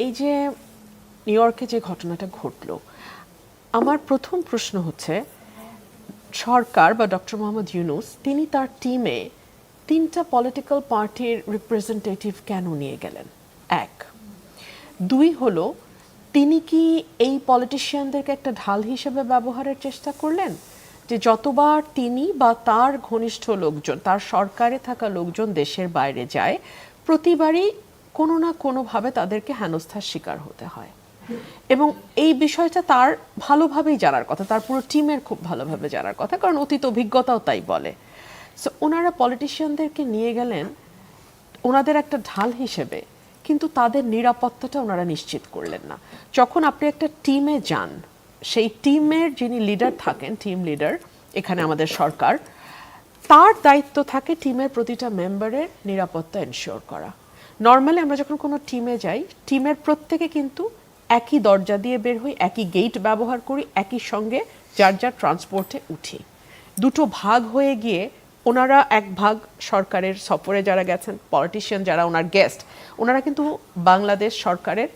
এই যে নিউ ইয়র্কে যে ঘটনাটা ঘটলো, আমার প্রথম প্রশ্ন হচ্ছে সরকার বা ডক্টর মোহাম্মদ ইউনূস তিনি তার টিমে তিনটা পলিটিক্যাল পার্টির রিপ্রেজেন্টেটিভ কেন নিয়ে গেলেন? এক। দুই হলো, তিনি কি এই পলিটিশিয়ানদেরকে একটা ঢাল হিসেবে ব্যবহারের চেষ্টা করলেন, যে যতবার তিনি বা তার ঘনিষ্ঠ লোকজন, তার সরকারে থাকা লোকজন দেশের বাইরে যায়, প্রতিবারই কোনো না কোনোভাবে তাদেরকে হেনস্থার শিকার হতে হয়, এবং এই বিষয়টা তার ভালোভাবেই জানার কথা, তার পুরো টিমের খুব ভালোভাবে জানার কথা, কারণ অতীত অভিজ্ঞতাও তাই বলে। সো ওনারা পলিটিশিয়ানদেরকে নিয়ে গেলেন ওনাদের একটা ঢাল হিসেবে, কিন্তু তাদের নিরাপত্তাটা ওনারা নিশ্চিত করলেন না। যখন আপনি একটা টিমে যান, সেই টিমের যিনি লিডার থাকেন, টিম লিডার, এখানে আমাদের সরকার, তার দায়িত্ব থাকে টিমের প্রতিটা মেম্বারের নিরাপত্তা এনশিওর করা। নর্মালি আমরা যখন কোনো টিমে যাই, টিমের প্রত্যেকে কিন্তু একই দরজা দিয়ে বের হই, একই গেট ব্যবহার করি, একই সঙ্গে যার যার ট্রান্সপোর্টে উঠি। দুটো ভাগ হয়ে গিয়ে ওনারা এক ভাগ সরকারের সফরে যারা গেছেন, পলিটিশিয়ান যারা ওনার গেস্ট, ওনারা কিন্তু বাংলাদেশ সরকারের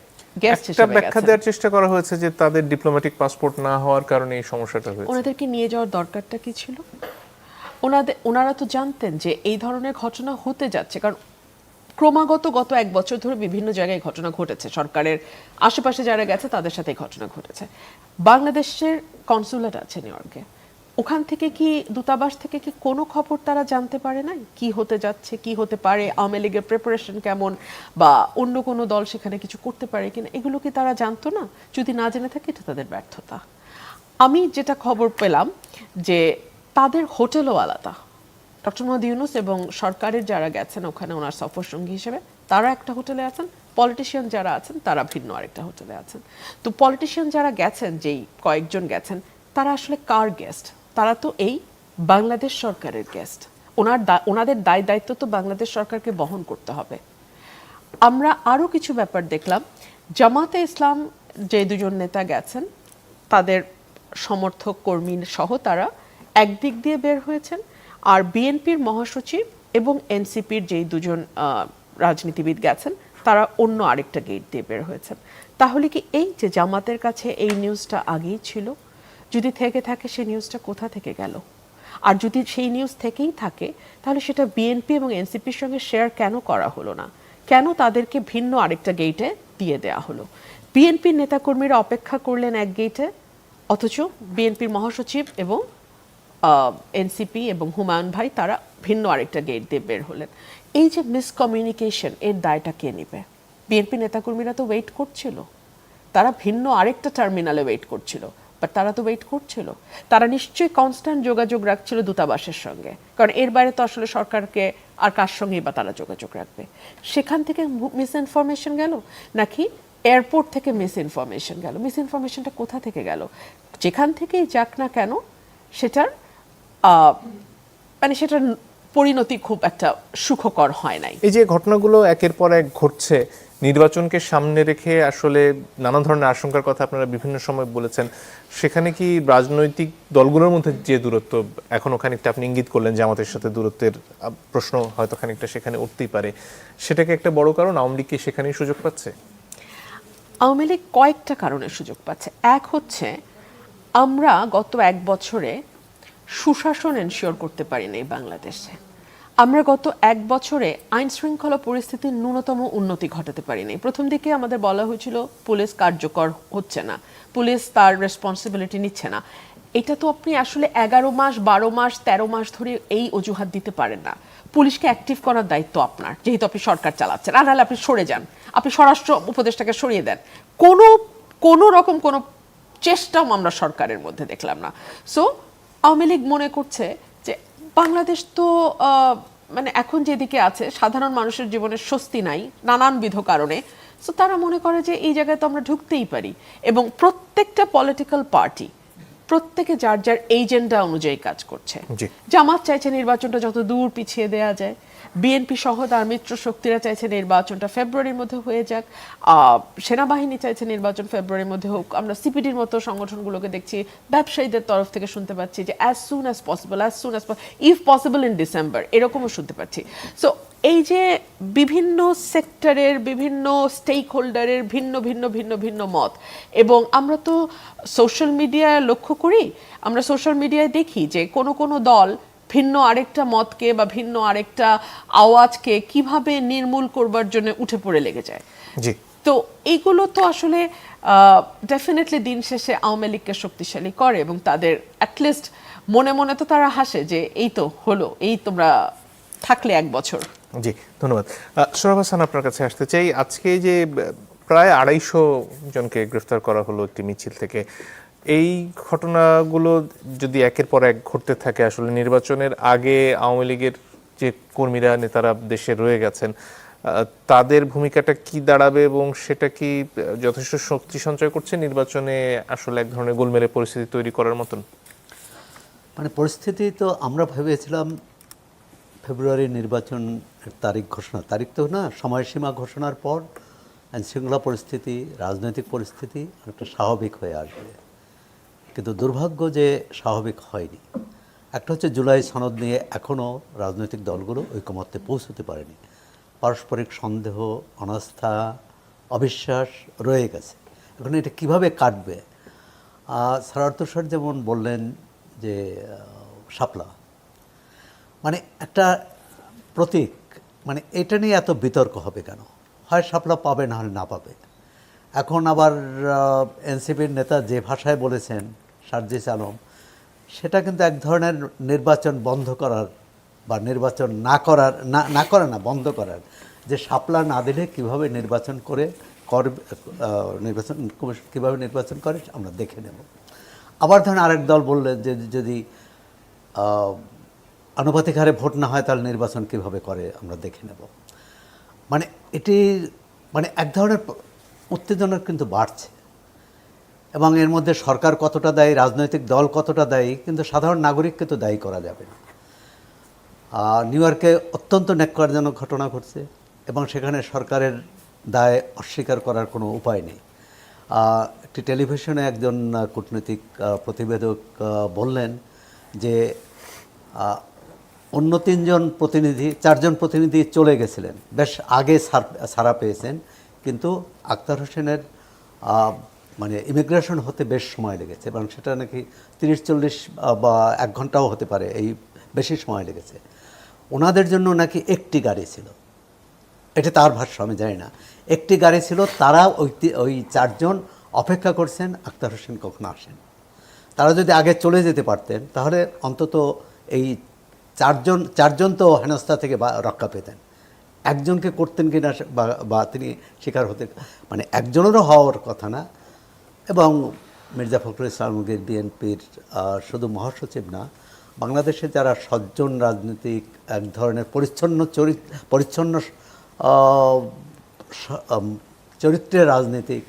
গেস্ট হিসেবে ব্যাখ্যা দেওয়ার চেষ্টা করা হয়েছে যে তাদের ডিপ্লোম্যাটিক পাসপোর্ট না হওয়ার কারণে এই সমস্যাটা হয়েছে। ওনাদেরকে নিয়ে যাওয়ার দরকারটা কি ছিল? ওনারা তো জানতেন যে এই ধরনের ঘটনা হতে যাচ্ছে, কারণ ক্রমাগত গত এক বছর ধরে বিভিন্ন জায়গায় ঘটনা ঘটেছে, সরকারের আশেপাশে যারা গেছে তাদের সাথে ঘটনা ঘটেছে। বাংলাদেশের কনসুলেট আছে নিউ ইয়র্কে, ওখান থেকে কি, দূতাবাস থেকে কি কোনো খবর তারা জানতে পারে না কি হতে যাচ্ছে, কি হতে পারে, আওয়ামী লীগের প্রিপারেশন কেমন, বা অন্য কোনো দল সেখানে কিছু করতে পারে কিনা, এগুলো কি তারা জানতো না? যদি না জেনে থাকে, এটা তাদের ব্যর্থতা। আমি যেটা খবর পেলাম যে তাদের হোটেলও আলাদা। ডক্টর মোহাম্মদ ইউনূস এবং সরকারের যারা গেছেন ওখানে ওনার সফর সঙ্গী হিসেবে, তারা একটা হোটেলে আছেন, পলিটিশিয়ান যারা আছেন তারা ভিন্ন আরেকটা হোটেলে আছেন। তো পলিটিশিয়ান যারা গেছেন, যেই কয়েকজন গেছেন, তারা আসলে কার গেস্ট? তারা তো এই বাংলাদেশ সরকারের গেস্ট। ওনাদের দায় দায়িত্ব তো বাংলাদেশ সরকারকে বহন করতে হবে। আমরা আরও কিছু ব্যাপার দেখলাম। জামাতে ইসলাম যে দুজন নেতা গেছেন, তাদের সমর্থক কর্মী সহ তারা একদিক দিয়ে বের হয়েছেন, আর বিএনপির মহাসচিব এবং এনসিপির যেই দুজন রাজনীতিবিদ গেছেন, তারা অন্য আরেকটা গেট দিয়ে বের হয়েছেন। তাহলে কি এই যে জামাতের কাছে এই নিউজটা আগেই ছিল? যদি থেকে থাকে, সেই নিউজটা কোথা থেকে গেল? আর যদি সেই নিউজ থেকেই থাকে, তাহলে সেটা বিএনপি এবং এনসিপির সঙ্গে শেয়ার কেন করা হলো না? কেন তাদেরকে ভিন্ন আরেকটা গেটে দিয়ে দেওয়া হলো? বিএনপির নেতাকর্মীরা অপেক্ষা করলেন এক গেটে, অথচ বিএনপির মহাসচিব এবং এনসিপি এবং হুমায়ুন ভাই তারা ভিন্ন আরেকটা গেট দিয়ে বের হলেন। এই যে মিসকমিউনিকেশন, এর দায়টা কে নেবে? বিএনপি নেতাকর্মীরা তো ওয়েট করছিল, তারা ভিন্ন আরেকটা টার্মিনালে ওয়েট করছিল, বাট তারা তো ওয়েট করছিল। তারা নিশ্চয়ই কনস্ট্যান্ট যোগাযোগ রাখছিল দূতাবাসের সঙ্গে, কারণ এর বাইরে তো আসলে সরকারকে আর কার সঙ্গেই বা তারা যোগাযোগ রাখবে। সেখান থেকে মিস ইনফরমেশন গেল, নাকি এয়ারপোর্ট থেকে মিস ইনফরমেশন গেল? মিস ইনফরমেশনটা কোথা থেকে গেল? যেখান থেকেই যাক না কেন, সেটার মানে সেটার পরিণতি খুব একটা সুখকর হয় নাই। এই যে ঘটনাগুলো একের পর এক ঘটছে, নির্বাচনকে সামনে রেখে আসলে নানা ধরনের আশঙ্কার কথা আপনারা বিভিন্ন সময় বলেছেন, সেখানে কি রাজনৈতিক দলগুলোর মধ্যে যে দূরত্ব, এখনো খানিকটা আপনি ইঙ্গিত করলেন যে আমাদের সাথে দূরত্বের প্রশ্ন হয়তো খানিকটা সেখানে উঠতেই পারে, সেটাকে একটা বড় কারণ? আওয়ামী লীগ কি সেখানেই সুযোগ পাচ্ছে? আওয়ামী লীগ কয়েকটা কারণে সুযোগ পাচ্ছে। এক হচ্ছে, আমরা গত এক বছরে সুশাসন এনশিওর করতে পারিনি বাংলাদেশে। আমরা গত এক বছরে আইন শৃঙ্খলা পরিস্থিতির ন্যূনতম উন্নতি ঘটাতে পারিনি। প্রথম দিকে আমাদের বলা হয়েছিল পুলিশ কার্যকর হচ্ছে না, পুলিশ তার রেসপন্সিবিলিটি নিচ্ছে না। এটা তো আপনি আসলে 11 মাস, 12 মাস, 13 মাস ধরে এই অজুহাত দিতে পারেন না। পুলিশকে অ্যাক্টিভ করার দায়িত্ব আপনার, যেহেতু আপনি সরকার চালাচ্ছেন। আর নাহলে আপনি সরে যান, আপনি স্বরাষ্ট্র উপদেষ্টাকে সরিয়ে দেন। কোনো রকম কোনো চেষ্টাও আমরা সরকারের মধ্যে দেখলাম না। সো আওয়ামী লীগ মনে করছে যে বাংলাদেশ তো মানে এখন যেদিকে আছে, সাধারণ মানুষের জীবনে স্বস্তি নাই নানানবিধ কারণে। সো তারা মনে করে যে এই জায়গায় তো আমরা ঢুকতেই পারি, এবং প্রত্যেকটা পলিটিক্যাল পার্টি প্রত্যেকে যার যার এজেন্ডা অনুযায়ী কাজ করছে। জামাত চাইছে নির্বাচনটা যত দূর পিছিয়ে দেওয়া যায়, বিএনপি সহ তার মিত্র শক্তিরা চাইছে নির্বাচনটা ফেব্রুয়ারির মধ্যে হয়ে যাক, সেনাবাহিনী চাইছে নির্বাচন ফেব্রুয়ারির মধ্যে হোক, আমরা সিপিডির মতো সংগঠনগুলোকে দেখছি, ব্যবসায়ীদের তরফ থেকে শুনতে পাচ্ছি যে as soon as possible, if possible in December, এরকমও শুনতে পাচ্ছি। সো এই যে বিভিন্ন সেক্টরের বিভিন্ন স্টেক হোল্ডারের ভিন্ন ভিন্ন ভিন্ন ভিন্ন মত, এবং আমরা তো সোশ্যাল মিডিয়ায় লক্ষ্য করি, আমরা সোশ্যাল মিডিয়ায় দেখি যে কোনো কোনো দল ভিন্ন আরেকটা মতকে বা ভিন্ন আরেকটা আওয়াজকে কিভাবে নির্মূল করবার জন্য উঠে পড়ে লেগে যায়। জি, তো এইগুলো তো আসলে ডেফিনেটলি দিন শেষে আওয়ামী লীগকে শক্তিশালী করে, এবং তাদের অ্যাটলিস্ট মনে মনে তো তারা হাসে যে এই তো হলো, এই তোমরা থাকলে 1 বছর। জি, ধন্যবাদ। সোহরাব হাসান, আপনার কাছে আসতে চাই। আজকে যে প্রায় 250 জনকে গ্রেফতার করা হলো একটি মিছিল থেকে, এই ঘটনাগুলো যদি একের পর এক ঘটতে থাকে, আসলে নির্বাচনের আগে আওয়ামী লীগের যে কর্মীরা নেতারা দেশে রয়ে গেছেন, তাদের ভূমিকাটা কি দাঁড়াবে এবং সেটা কি যথেষ্ট শক্তি সঞ্চয় করছে নির্বাচনে আসলে এক ধরনের গোলমেলে পরিস্থিতি তৈরি করার মতন? মানে পরিস্থিতি তো আমরা ভেবেছিলাম ফেব্রুয়ারি নির্বাচন তারিখ ঘোষণা, তারিখ তো না, সময়সীমা ঘোষণার পর আইনশৃঙ্খলা পরিস্থিতি, রাজনৈতিক পরিস্থিতি একটা স্বাভাবিক হয়ে আসবে, কিন্তু দুর্ভাগ্য যে স্বাভাবিক হয়নি। একটা হচ্ছে জুলাই সনদ নিয়ে এখনও রাজনৈতিক দলগুলো ঐকমত্যে পৌঁছতে পারেনি। পারস্পরিক সন্দেহ, অনাস্থা, অবিশ্বাস রয়ে গেছে। এখন এটা কিভাবে কাটবে? সারার তুষার যেমন বললেন যে শাপলা মানে একটা প্রতীক, মানে এটা নিয়ে এত বিতর্ক হবে কেন? হয় শাপলা পাবে, না হলে না পাবে। এখন আবার এনসিপির নেতা যে ভাষায় বলেছেন সার্জিস আলম, সেটা কিন্তু এক ধরনের নির্বাচন বন্ধ করার বা নির্বাচন না বন্ধ করার, যে শাপলা না দিলে কীভাবে নির্বাচন নির্বাচন কমিশন কীভাবে নির্বাচন করে আমরা দেখে নেব। আবার ধরেন আরেক দল বললেন যে যদি আনুপাতিক হারে ভোট না হয় তাহলে নির্বাচন কীভাবে করে আমরা দেখে নেব। মানে এটি মানে এক ধরনের উত্তেজনা কিন্তু বাড়ছে, এবং এর মধ্যে সরকার কতটা দায়ী, রাজনৈতিক দল কতটা দায়ী, কিন্তু সাধারণ নাগরিককে তো দায়ী করা যাবে না। নিউ ইয়র্কে অত্যন্ত ন্যাক্কারজনক ঘটনা ঘটছে, এবং সেখানে সরকারের দায় অস্বীকার করার কোনো উপায় নেই। একটি টেলিভিশনে একজন কূটনৈতিক প্রতিবেদক বললেন যে অন্য 4জন প্রতিনিধি চলে গেছিলেন, বেশ আগে ছাড়া পেয়েছেন, কিন্তু আক্তার হোসেনের মানে ইমিগ্রেশন হতে বেশ সময় লেগেছে, এবং সেটা নাকি 30-40 বা 1 ঘন্টাও হতে পারে, এই বেশি সময় লেগেছে। ওনাদের জন্য নাকি একটি গাড়ি ছিল, এটা তার ভাষ্য, আমি জানি না। একটি গাড়ি ছিল, তারা ওই 4জন অপেক্ষা করছেন আক্তার হোসেন কখন আসেন। তারা যদি আগে চলে যেতে পারতেন তাহলে অন্তত এই 4জন তো হেনস্থা থেকে রক্ষা পেতেন। একজনকে করতেন কিনা বা তিনি শিকার হতে, মানে একজনেরও হওয়ার কথা না। এবং মির্জা ফখরুল ইসলাম আলমগীর বিএনপির শুধু মহাসচিব না, বাংলাদেশে যারা সজ্জন রাজনীতিক, এক ধরনের পরিচ্ছন্ন চরিত্রের রাজনীতিক,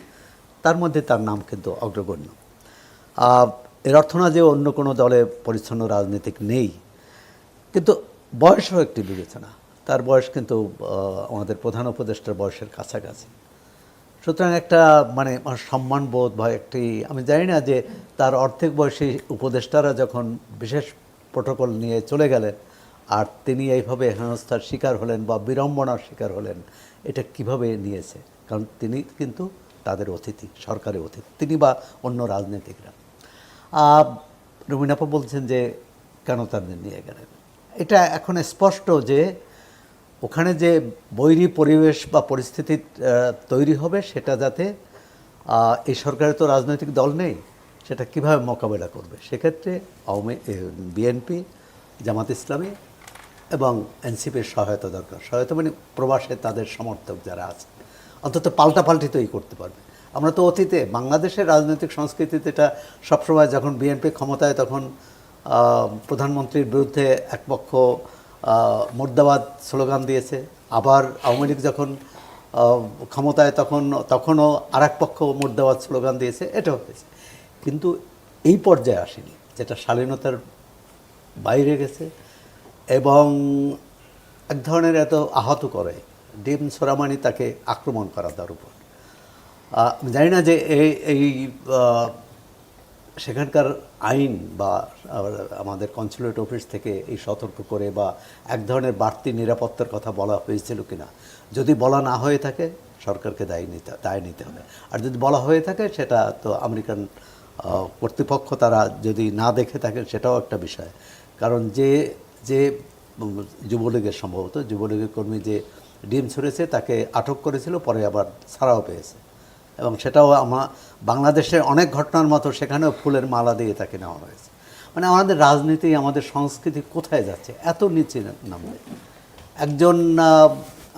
তার মধ্যে তার নাম কিন্তু অগ্রগণ্য। এর অর্থ না যে অন্য কোনো দলে পরিচ্ছন্ন রাজনীতিক নেই, কিন্তু বয়সও একটি বিবেচনা। তার বয়স কিন্তু আমাদের প্রধান উপদেষ্টার বয়সের কাছাকাছি। সুতরাং একটা মানে সম্মানবোধ বা একটি, আমি জানি না যে তার অর্ধেক বয়সী উপদেষ্টারা যখন বিশেষ প্রোটোকল নিয়ে চলে গেলেন আর তিনি এইভাবে হেনস্থার শিকার হলেন বা বিড়ম্বনার শিকার হলেন, এটা কিভাবে নিয়েছে? কারণ তিনি কিন্তু তাদের অতিথি, সরকারি অতিথি, তিনি বা অন্য রাজনীতিকরা। রুমিনাপা বলছেন যে কেন তাদের নিয়ে গেলেন। এটা এখন স্পষ্ট যে ওখানে যে বৈরী পরিবেশ বা পরিস্থিতি তৈরি হবে, সেটা যাতে এই সরকারের তো রাজনৈতিক দল নেই, সেটা কিভাবে মোকাবেলা করবে। সেক্ষেত্রে বিএনপি, জামাত ইসলামী এবং এনসিপির সহায়তা দরকার। সহায়তা মানে প্রবাসে তাদের সমর্থক যারা আছে, অন্তত পাল্টাপাল্টি তো করতে পারবে। আমরা তো অতীতে বাংলাদেশের রাজনৈতিক সংস্কৃতিতে এটা সবসময়, যখন বিএনপি ক্ষমতায় তখন প্রধানমন্ত্রীর বিরুদ্ধে এক পক্ষ মুর্দাবাদ স্লোগান দিয়েছে, আবার আওয়ামী লীগ যখন ক্ষমতায় তখনও আর এক পক্ষ মুর্দাবাদ স্লোগান দিয়েছে, এটাও হয়েছে। কিন্তু এই পর্যায়ে আসেনি, যেটা শালীনতার বাইরে গেছে এবং এক ধরনের এত আহত করে। ডিম সোরামানি তাকে আক্রমণ করা তার উপর। আমি জানি না যে এই সেখানকার আইন বা আমাদের কনসুলেট অফিস থেকে এই সতর্ক করে বা এক ধরনের বাড়তি নিরাপত্তার কথা বলা হয়েছিল কিনা, যদি বলা না হয়ে থাকে সরকারকে দায় নিতে হবে, আর যদি বলা হয়ে থাকে সেটা তো আমেরিকান কর্তৃপক্ষ তারা যদি না দেখে থাকেন সেটাও একটা বিষয়। কারণ যে যুবলীগের সম্ভবত যুবলীগের কর্মী যে ডিম ছুঁড়েছে তাকে আটক করেছিল, পরে আবার ছাড়াও পেয়েছে, এবং সেটাও বাংলাদেশের অনেক ঘটনার মতো সেখানেও ফুলের মালা দিয়ে তাকে নেওয়া হয়েছে। মানে আমাদের রাজনীতি, আমাদের সংস্কৃতি কোথায় যাচ্ছে, এত নিচে নামবে। একজন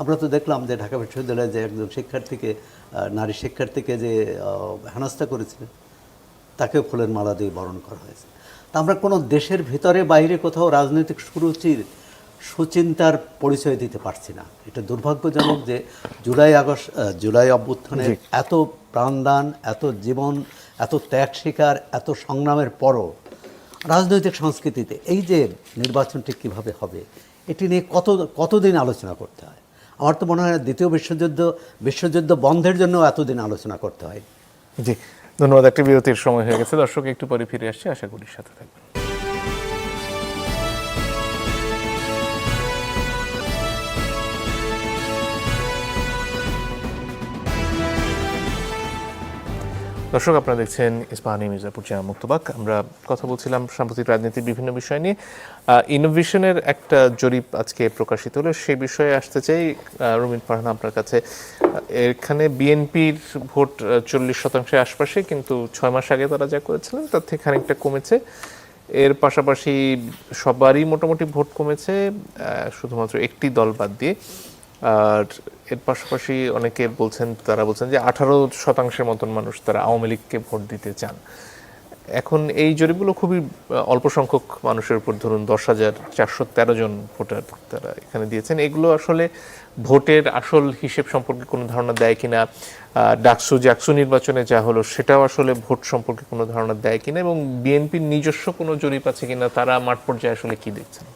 আমরা তো দেখলাম যে ঢাকা বিশ্ববিদ্যালয়ে যে একজন শিক্ষার্থীকে, নারী শিক্ষার্থীকে যে হেনস্থা করেছিলেন, তাকেও ফুলের মালা দিয়ে বরণ করা হয়েছে। তা আমরা কোনো দেশের ভিতরে বাইরে কোথাও রাজনৈতিক সুরুচির সুচিন্তার পরিচয় দিতে পারছি না। এটা দুর্ভাগ্যজনক যে জুলাই অভ্যুত্থানের এত প্রাণদান, এত জীবন, এত ত্যাগ স্বীকার, এত সংগ্রামের পরও রাজনৈতিক সংস্কৃতিতে এই যে নির্বাচনটি কিভাবে হবে এটি নিয়ে কতদিন আলোচনা করতে হয়। আমার তো মনে হয় দ্বিতীয় বিশ্বযুদ্ধ বন্ধের জন্য এতদিন আলোচনা করতে হয়। জি, ধন্যবাদ। একটা বিরতির সময় হয়ে গেছে দর্শক, একটু পরে ফিরে আসছি, আশা করি সাথে থাকবেন। দর্শক, আপনারা দেখছেন ইস্পাহানি মির্জাপুর চ্যানেল মুক্তবাক। আমরা কথা বলছিলাম সাম্প্রতিক রাজনীতির বিভিন্ন বিষয় নিয়ে। ইনোভেশনের একটা জরিপ আজকে প্রকাশিত হলো, সেই বিষয়ে আসতে চাই। রুমিন ফারহান, আপনার কাছে, এখানে বিএনপির ভোট 40% আশপাশে, কিন্তু 6 মাস আগে তারা যা করেছিলেন তার থেকে খানিকটা কমেছে। এর পাশাপাশি সবারই মোটামুটি ভোট কমেছে, শুধুমাত্র একটি দল বাদ দিয়ে। আর এর পাশাপাশি অনেকে তারা বলছেন যে 18% মতন মানুষ তারা আওয়ামী লীগকে ভোট দিতে চান। এখন এই জরিপগুলো খুবই অল্প সংখ্যক মানুষের উপর, ধরুন 10,413 জন ভোটার তারা এখানে দিয়েছেন। এগুলো আসলে ভোটের আসল হিসেব সম্পর্কে কোনো ধারণা দেয় কিনা, জাকসু নির্বাচনে যা হলো সেটাও আসলে ভোট সম্পর্কে কোনো ধারণা দেয় কিনা, এবং বিএনপির নিজস্ব কোনো জরিপ আছে কিনা, তারা মাঠ পর্যায়ে আসলে কি দেখছেন?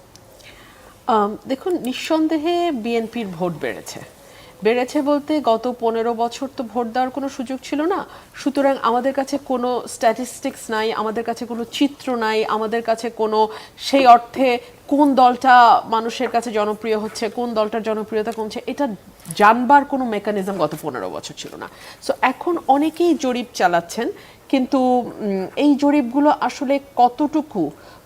দেখুন, নিঃসন্দেহে বিএনপির ভোট বেড়েছে বলতে গত 15 বছর তো ভোট দেওয়ার কোনো সুযোগ ছিল না। সুতরাং আমাদের কাছে কোনো স্ট্যাটিস্টিক্স নাই, আমাদের কাছে কোনো চিত্র নাই, আমাদের কাছে কোনো সেই অর্থে কোন দলটা মানুষের কাছে জনপ্রিয় হচ্ছে, কোন দলটার জনপ্রিয়তা কমছে, এটা জানবার কোনো মেকানিজম গত 15 বছর ছিল না। সো এখন অনেকেই জরিপ চালাচ্ছেন, কিন্তু এই জরিপগুলো আসলে কতটুকু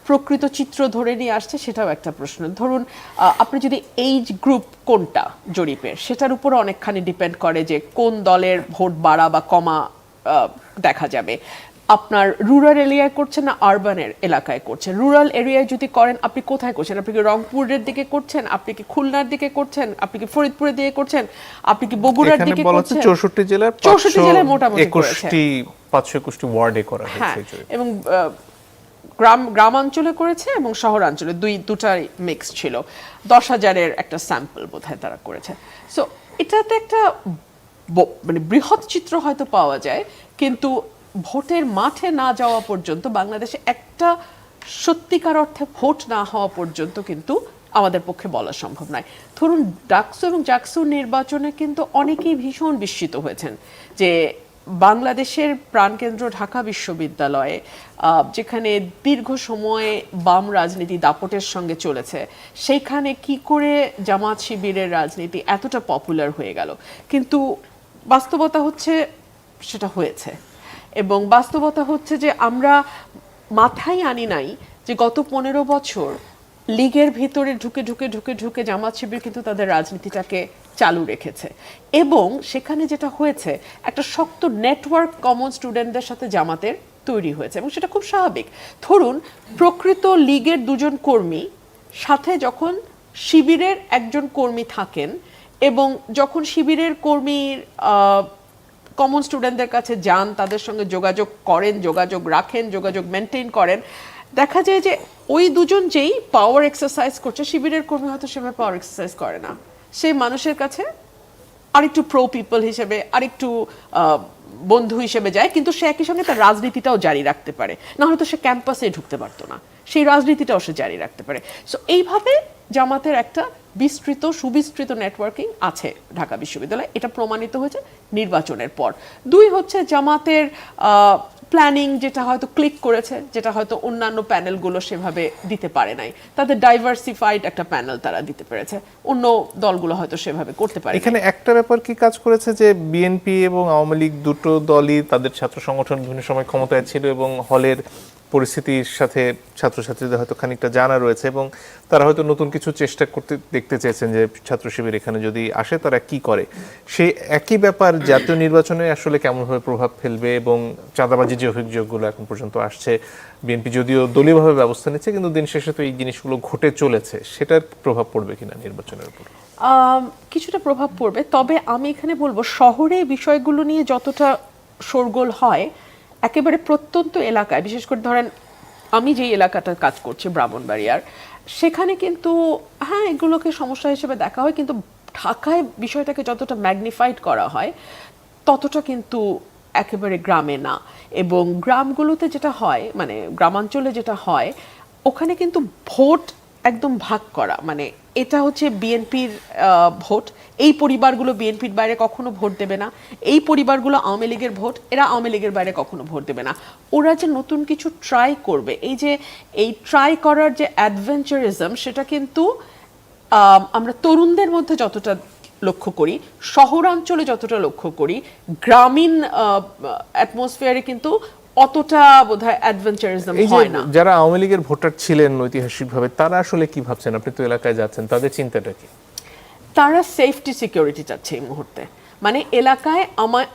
প্রকৃত চিত্র ধরে নিয়ে আসছে সেটাও একটা প্রশ্ন। ধরুন, আপনি যদি এইজ গ্রুপ কোনটা জরিপের, সেটার উপর অনেকখানি ডিপেন্ড করে যে কোন দলের ভোট বাড়া বা কমা দেখা যাবে। আপনার রুরাল এরিয়ায় করছেন না আরবানের এলাকায় করছেন? রুরাল এরিয়ায় যদি করেন, আপনি কোথায় করছেন? আপনি কি রংপুরের দিকে করছেন, আপনি কি খুলনার দিকে করছেন, আপনি কি ফরিদপুরের দিকে করছেন, আপনি কি বগুড়ার দিকে করছেন? 64 জেলায় মোটামুটি 521টি ওয়ার্ডে করা হয়েছে। এবং গ্রামাঞ্চলে করেছে এবং শহরাঞ্চলে দুটাই মিক্স ছিল। 10,000-এর একটা স্যাম্পল বোধহয় তারা করেছে। সো এটাতে একটা মানে বৃহৎ চিত্র হয়তো পাওয়া যায়, কিন্তু ভোটের মাঠে না যাওয়া পর্যন্ত, বাংলাদেশে একটা সত্যিকার অর্থে ভোট না হওয়া পর্যন্ত কিন্তু আমাদের পক্ষে বলা সম্ভব নয়। ধরুন, ডাকসু এবং জাকসু নির্বাচনে কিন্তু অনেকেই ভীষণ বিস্মিত হয়েছেন যে বাংলাদেশের প্রাণকেন্দ্র ঢাকা বিশ্ববিদ্যালয়ে, যেখানে দীর্ঘ সময় বাম রাজনীতি দাপটের সঙ্গে চলেছে, সেইখানে কি করে জামাত শিবিরের রাজনীতি এতটা পপুলার হয়ে গেল। কিন্তু বাস্তবতা হচ্ছে সেটা হয়েছে, এবং বাস্তবতা হচ্ছে যে আমরা মাথায় আনি নাই যে গত 15 বছর লীগের ভিতরে ঢুকে জামাত শিবির কিন্তু তাদের রাজনীতিটাকে চালু রেখেছে, এবং সেখানে যেটা হয়েছে, একটা শক্ত নেটওয়ার্ক কমন স্টুডেন্টদের সাথে জামাতের তৈরি হয়েছে, এবং সেটা খুব স্বাভাবিক। ধরুন, প্রকৃত লীগের 2জন কর্মী সাথে যখন শিবিরের একজন কর্মী থাকেন, এবং যখন শিবিরের কর্মীর কমন স্টুডেন্টদের কাছে যান, তাদের সঙ্গে যোগাযোগ করেন, যোগাযোগ রাখেন, যোগাযোগ মেনটেন করেন, দেখা যায় যে ওই দুজন যেই পাওয়ার এক্সারসাইজ করছে, শিবিরের কর্মী হয়তো সেভাবে পাওয়ার এক্সারসাইজ করে না। সেই মানুষের কাছে আরেকটু প্রো পিপল হিসেবে, আরেকটু বন্ধু হিসেবে যায়, কিন্তু সে একই সঙ্গে তার রাজনীতিটাও জারি রাখতে পারে, না হয়তো সে ক্যাম্পাসে ঢুকতে পারতো না, সেই রাজনীতিটাও সে জারি রাখতে পারে। সো এইভাবে জামাতের একটা সুবিস্তৃত নেটওয়ার্কিং আছে ঢাকা বিশ্ববিদ্যালয়ে, এটা প্রমাণিত হয়েছে নির্বাচনের পর। 2 হচ্ছে জামাতের প্ল্যানিং যেটা হয়তো ক্লিক করেছে, যেটা হয়তো অন্যান্য প্যানেলগুলো সেভাবে দিতে পারে নাই। তাদের ডাইভার্সিফাইড একটা প্যানেল তারা দিতে পেরেছে, অন্য দলগুলো হয়তো সেভাবে করতে পারে। এখানে একটা ব্যাপার কি কাজ করেছে যে বিএনপি এবং আওয়ামী লীগ দুটো দলই তাদের ছাত্র সংগঠন বিভিন্ন সময় ক্ষমতায় ছিল এবং হলের পরিস্থিতির সাথে ছাত্রছাত্রীদের হয়তো খানিকটা জানা রয়েছে এবং তারা হয়তো নতুন কিছু চেষ্টা করতে দেখতে চেয়েছেন যে ছাত্র শিবির এখানে যদি আসে তারা কি করে। সেই একই ব্যাপার জাতীয় নির্বাচনে আসলে কেমনভাবে প্রভাব ফেলবে এবং চাঁদাবাজি যে অভিযোগগুলো এখন পর্যন্ত আসছে, বিএনপি যদিও দলীয়ভাবে ব্যবস্থা নিচ্ছে কিন্তু দিন শেষে তো এই জিনিসগুলো ঘটে চলেছে, সেটার প্রভাব পড়বে কিনা নির্বাচনের উপর? কিছুটা প্রভাব পড়বে, তবে আমি এখানে বলবো শহরে বিষয়গুলো নিয়ে যতটা শোরগোল হয়, একেবারে প্রত্যন্ত এলাকায়, বিশেষ করে ধরেন আমি যেই এলাকাটার কাজ করছি ব্রাহ্মণবাড়িয়ার, সেখানে কিন্তু হ্যাঁ এগুলোকে সমস্যা হিসেবে দেখা হয়, কিন্তু ঢাকায় বিষয়টাকে যতটা ম্যাগনিফাইড করা হয় ততটা কিন্তু একেবারে গ্রামে না। এবং গ্রামগুলোতে যেটা হয়, মানে গ্রামাঞ্চলে যেটা হয়, ওখানে কিন্তু ভোট একদম ভাগ করা, মানে এটা হচ্ছে বিএনপির ভোট, এই পরিবারগুলো বিএনপির বাইরে কখনো ভোট দেবে না, এই পরিবারগুলো আওয়ামী লীগের ভোট, এরা আওয়ামী লীগের বাইরে কখনো ভোট দেবে না। ওরা যে নতুন কিছু ট্রাই করবে, এই ট্রাই করার যে অ্যাডভেঞ্চারিজম, সেটা কিন্তু আমরা তরুণদের মধ্যে যতটা লক্ষ্য করি, শহরাঞ্চলে যতটা লক্ষ্য করি, গ্রামীণ অ্যাটমসফিয়ারে কিন্তু অতটা বোধহয় অ্যাডভেঞ্চারিজম এই যে হয় না। যারা আওয়ামী লীগের ভোটার ছিলেন ঐতিহাসিকভাবে, তারা আসলে কি ভাবছেন? আপনি তো এলাকায় যাচ্ছেন, তাদের চিন্তাটা কি? তারা সেফটি সিকিউরিটি চাচ্ছে এই মুহূর্তে। মানে এলাকায়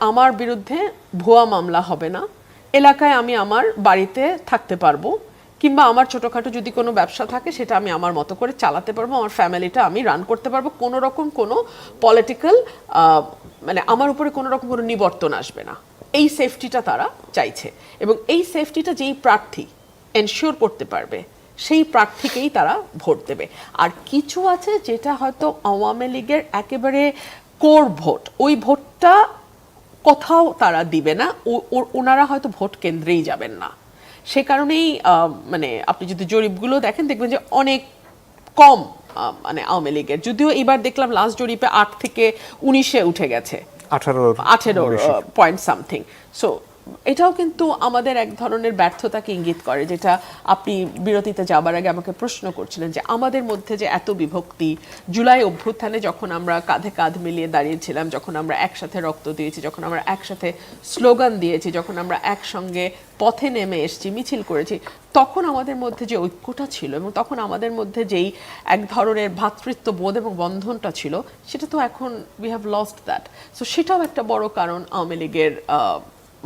আমার বিরুদ্ধে ভুয়া মামলা হবে না, এলাকায় আমি আমার বাড়িতে থাকতে পারবো, কিংবা আমার ছোটোখাটো যদি কোনো ব্যবসা থাকে সেটা আমি আমার মতো করে চালাতে পারবো, আমার ফ্যামিলিটা আমি রান করতে পারবো, কোনো রকম কোনো পলিটিক্যাল মানে আমার উপরে কোনো রকম কোনো নিবর্তন আসবে না, এই সেফটিটা তারা চাইছে। এবং এই সেফটিটা যেই প্রার্থী এনশিওর করতে পারবে সেই প্রার্থীকেই তারা ভোট দেবে। আর কিছু আছে যেটা হয়তো আওয়ামী লীগের একেবারে কোর ভোট, ওই ভোটটা কোথাও তারা দিবে না, ওনারা হয়তো ভোট কেন্দ্রেই যাবেন না। সে কারণেই মানে আপনি যদি জরিপগুলো দেখেন দেখবেন যে অনেক কম মানে আওয়ামী লীগের, যদিও এবার দেখলাম লাস্ট জরিপে 8 থেকে 19-এ উঠে গেছে, 18 পয়েন্ট সামথিং। সো এটাও কিন্তু আমাদের এক ধরনের ব্যর্থতাকে ইঙ্গিত করে, যেটা আপনি বিরতিতে যাবার আগে আমাকে প্রশ্ন করছিলেন যে আমাদের মধ্যে যে এত বিভক্তি, জুলাই অভ্যুত্থানে যখন আমরা কাঁধে কাঁধ মিলিয়ে দাঁড়িয়েছিলাম, যখন আমরা একসাথে রক্ত দিয়েছি, যখন আমরা একসাথে স্লোগান দিয়েছি, যখন আমরা একসঙ্গে পথে নেমে এসেছি, মিছিল করেছি, তখন আমাদের মধ্যে যে ঐক্যটা ছিল এবং তখন আমাদের মধ্যে যেই এক ধরনের ভ্রাতৃত্ববোধ এবং বন্ধনটা ছিল, সেটা তো এখন we have lost that. So সেটাও একটা বড় কারণ আওয়ামী লীগের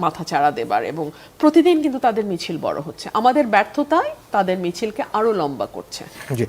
মাথা চাড়া দেবার, এবং প্রতিদিন কিন্তু তাদের মিছিল বড় হচ্ছে, আমাদের ব্যর্থতায় তাদের মিছিলকে আরো লম্বা করছে। জি।